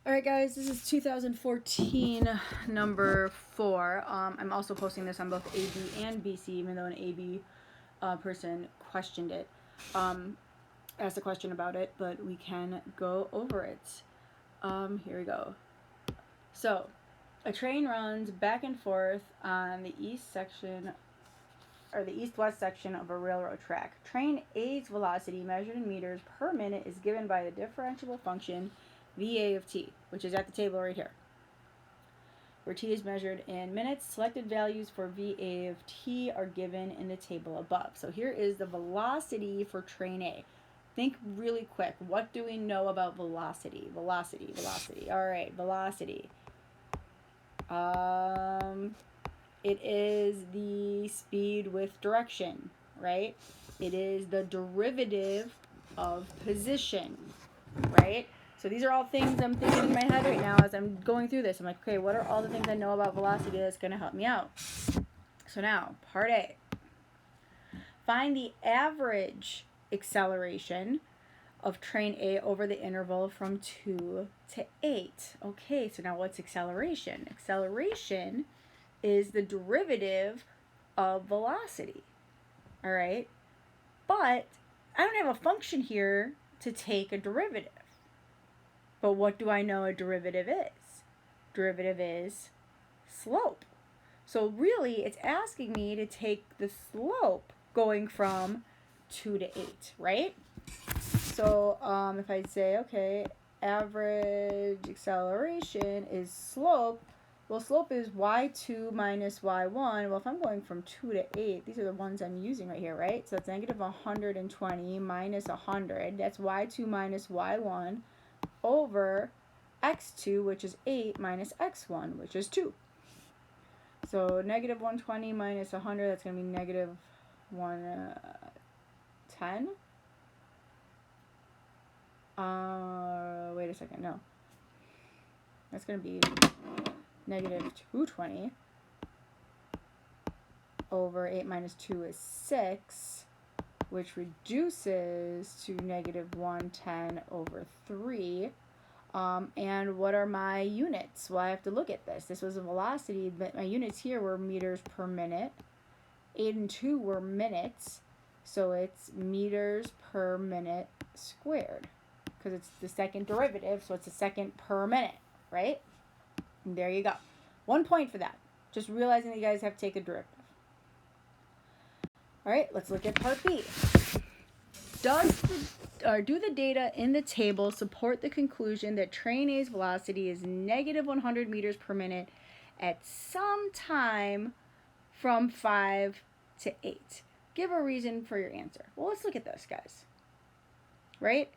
Alright guys, this is 2014 number 4. I'm also posting this on both AB and BC, even though an AB person questioned it, asked a question about it, but we can go over it. Here we go. So, a train runs back and forth on the east-west section of a railroad track. Train A's velocity, measured in meters per minute, is given by the differentiable function VA of t, which is at the table right here, where t is measured in minutes. Selected values for VA of t are given in the table above. So here is the velocity for train A. Think really quick. What do we know about velocity? Velocity. All right, velocity. It is the speed with direction, right? It is the derivative of position, right? So these are all things I'm thinking in my head right now as I'm going through this. I'm like, okay, what are all the things I know about velocity that's going to help me out? So now, part A. Find the average acceleration of train A over the interval from 2 to 8. Okay, so now what's acceleration? Acceleration is the derivative of velocity. All right? But I don't have a function here to take a derivative. But what do I know a derivative is? Derivative is slope. So really, it's asking me to take the slope going from 2 to 8, right? So if I say, okay, average acceleration is slope, well, slope is y2 minus y1. Well, if I'm going from 2 to 8, these are the ones I'm using right here, right? So that's negative 120 minus 100. That's y2 minus y1 over x2, which is 8, minus x1, which is 2. So negative 120 minus 100, that's going to be negative 110. Wait a second, no. That's going to be negative 220 over 8 minus 2 is 6, which reduces to negative 110 over 3. And what are my units? Well, I have to look at this. This was a velocity, but my units here were meters per minute. 8 and 2 were minutes, so it's meters per minute squared, because it's the second derivative, so it's a second per minute, right? And there you go. 1 point for that. Just realizing that you guys have to take a derivative. All right, let's look at part B. Do the data in the table support the conclusion that train A's velocity is negative 100 meters per minute at some time from 5 to 8? Give a reason for your answer. Well, let's look at this, guys. Right?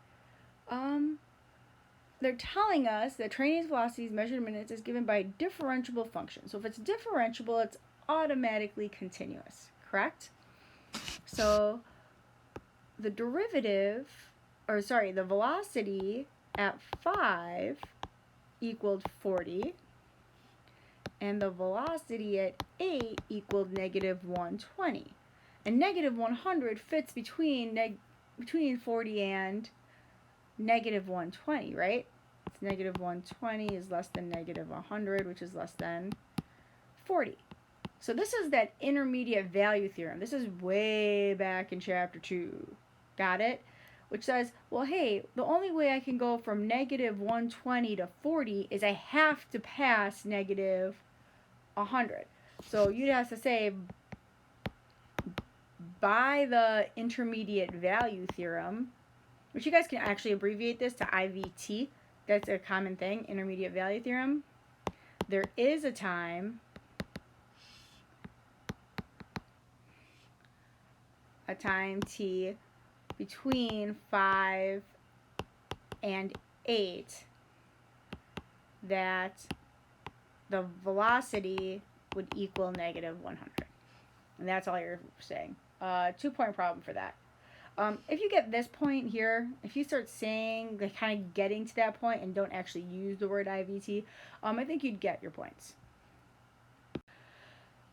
They're telling us that train A's velocity measured in minutes is given by a differentiable function. So if it's differentiable, it's automatically continuous, correct? So the velocity at 5 equaled 40, and the velocity at 8 equaled negative 120. And negative 100 fits between 40 and negative 120, right? It's negative 120 is less than negative 100, which is less than 40. So this is that intermediate value theorem. This is way back in chapter 2. Got it? Which says, well, hey, the only way I can go from negative 120 to 40 is I have to pass negative 100. So you'd have to say, by the intermediate value theorem, which you guys can actually abbreviate this to IVT. That's a common thing, intermediate value theorem. There is a time t between 5 and 8 that the velocity would equal negative 100. And that's all you're saying. 2-point problem for that. If you get this point here, if you start saying, kind of getting to that point and don't actually use the word IVT, I think you'd get your points.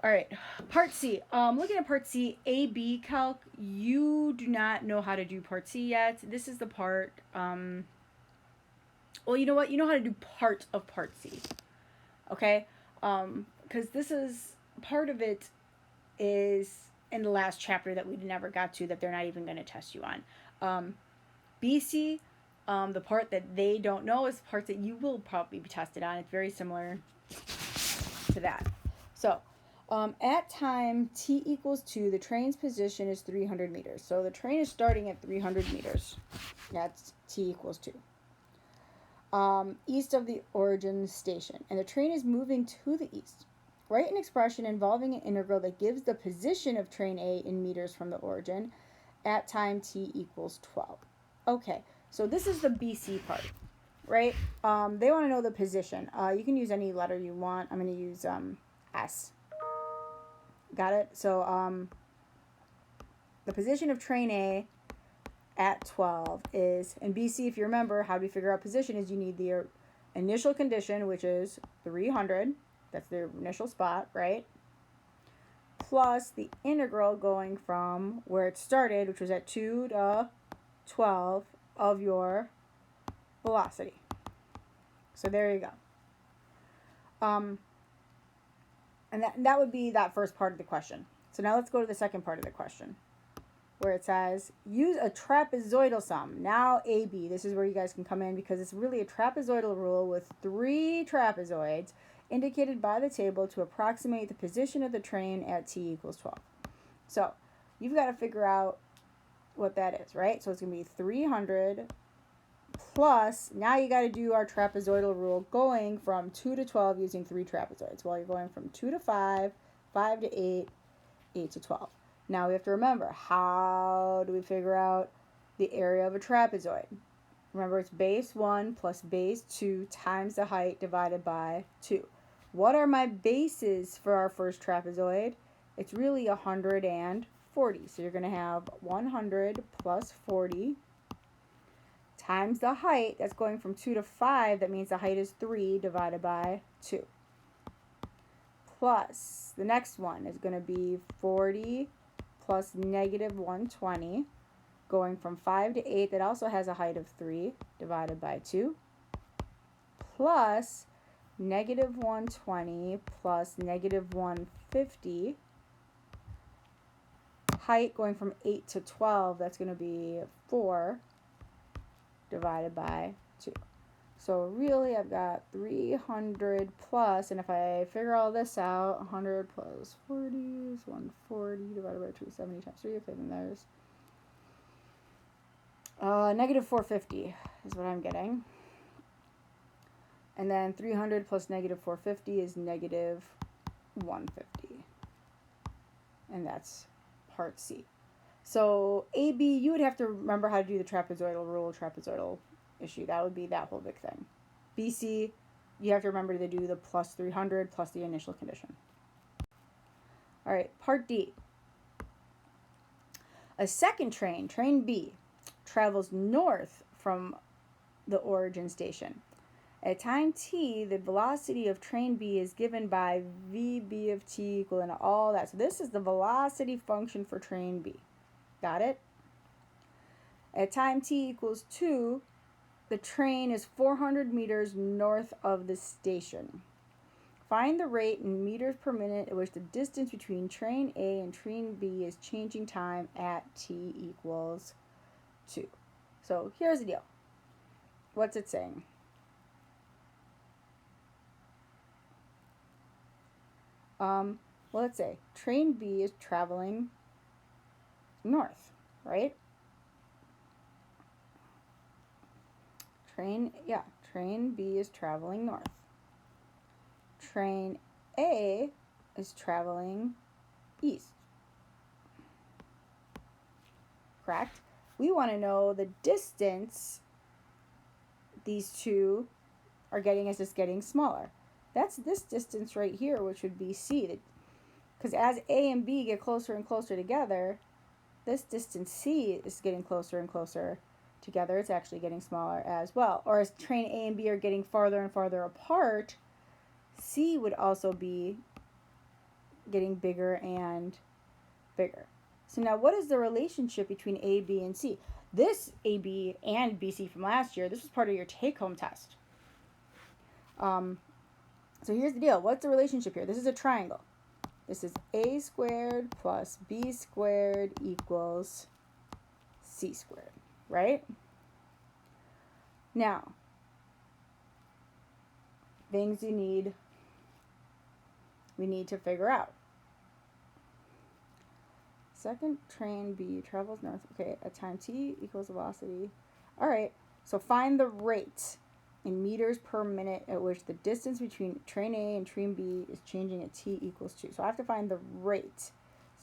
All right, part C. Looking at part C, AB calc, you do not know how to do part C yet. This is the part Well, you know what? You know how to do part of part C. Okay? Because this is part of it is in the last chapter that we never got to that they're not even going to test you on. BC, the part that they don't know is the part that you will probably be tested on. It's very similar to that. So, at time t equals 2, the train's position is 300 meters. So the train is starting at 300 meters. That's t equals 2. East of the origin station. And the train is moving to the east. Write an expression involving an integral that gives the position of train A in meters from the origin at time t equals 12. Okay, so this is the BC part, right? They want to know the position. You can use any letter you want. I'm going to use S. Got it? So the position of train A at 12 is, in BC, if you remember, how do we figure out position is you need the initial condition, which is 300. That's the initial spot, right? Plus the integral going from where it started, which was at 2 to 12 of your velocity. So there you go. And that would be that first part of the question. So now let's go to the second part of the question, where it says, use a trapezoidal sum. Now AB, this is where you guys can come in because it's really a trapezoidal rule with 3 trapezoids indicated by the table to approximate the position of the train at t equals 12. So you've got to figure out what that is, right? So it's going to be 300 plus, now you got to do our trapezoidal rule going from 2 to 12 using 3 trapezoids. Well, you're going from 2 to 5, 5 to 8, 8 to 12. Now we have to remember, how do we figure out the area of a trapezoid? Remember, it's base 1 plus base 2 times the height divided by 2. What are my bases for our first trapezoid? It's really 140. So you're going to have 100 plus 40 times the height. That's going from 2 to 5. That means the height is 3 divided by 2. Plus, the next one is going to be 40 plus negative 120, going from 5 to 8. That also has a height of 3 divided by 2. Plus negative 120 plus negative 150. Height going from 8 to 12, that's going to be 4 divided by 2. So really I've got 300 plus, and if I figure all this out, 100 plus 40 is 140 divided by 270 times 3, okay, then there's negative 450 is what I'm getting. And then 300 plus negative 450 is negative 150. And that's part C. So AB, you would have to remember how to do the trapezoidal rule, trapezoidal issue. That would be that whole big thing. BC, you have to remember to do the plus 300 plus the initial condition. All right, part D. A second train, train B, travels north from the origin station. At time t, the velocity of train B is given by VB of t equal to all that. So this is the velocity function for train B. Got it? At time t equals 2, the train is 400 meters north of the station. Find the rate in meters per minute at which the distance between train A and train B is changing time at t equals 2. So here's the deal. What's it saying? Well, let's say train B is traveling north, right? Train B is traveling north. Train A is traveling east. Correct? We want to know the distance these two are getting as it's getting smaller. That's this distance right here, which would be C. Because as A and B get closer and closer together, this distance C is getting closer and closer together. It's actually getting smaller as well. Or as train A and B are getting farther and farther apart, C would also be getting bigger and bigger. So now what is the relationship between A, B, and C? This AB and BC from last year, this was part of your take-home test. So here's the deal. What's the relationship here? This is a triangle. This is A squared plus B squared equals C squared, right? Now, things we need to figure out. Second train B travels north. Okay, at time t equals velocity. All right, so find the rate in meters per minute at which the distance between train A and train B is changing at t equals 2. So I have to find the rate.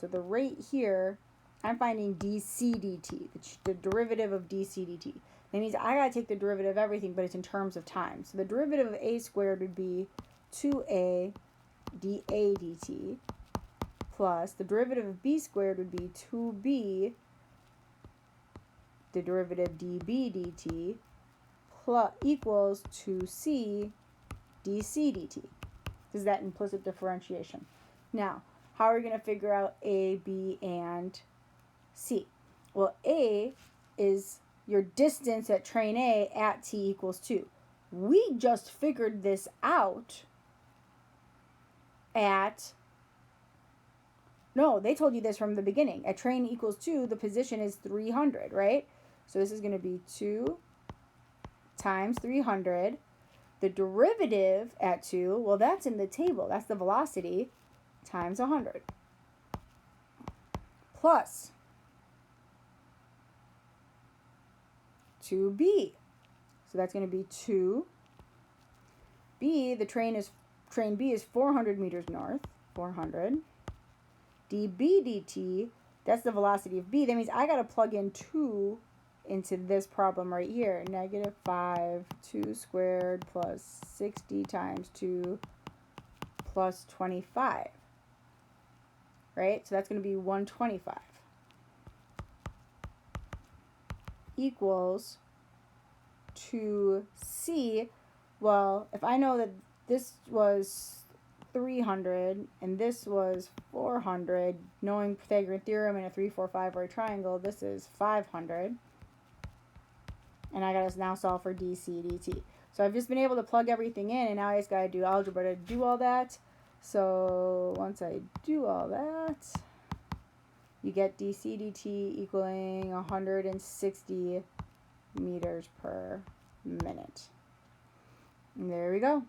So the rate here, I'm finding dc dt, the derivative of dc dt. That means I gotta take the derivative of everything, but it's in terms of time. So the derivative of a squared would be 2a dA dt plus the derivative of b squared would be 2b, the derivative dB dt, plus equals 2c dc dt. This is that implicit differentiation. Now, how are we going to figure out A, B, and C? Well, A is your distance at train A at t equals 2. We just figured this out at... No, they told you this from the beginning. At train equals 2, the position is 300, right? So this is going to be 2 times 300. The derivative at 2, well, that's in the table. That's the velocity times 100. Plus 2b. So that's going to be 2b. The train B is 400 meters north. 400. dB dt, that's the velocity of b. That means I got to plug in 2 into this problem right here. -5, 2 squared plus 60 times 2 plus 25. Right? So that's going to be 125. Equals 2c. Well, if I know that this was 300 and this was 400, knowing Pythagorean theorem in a 3, 4, 5 or a triangle, this is 500. And I gotta now solve for dc dt. So I've just been able to plug everything in, and now I just gotta do algebra to do all that. So once I do all that, you get dc dt equaling 160 meters per minute. And there we go.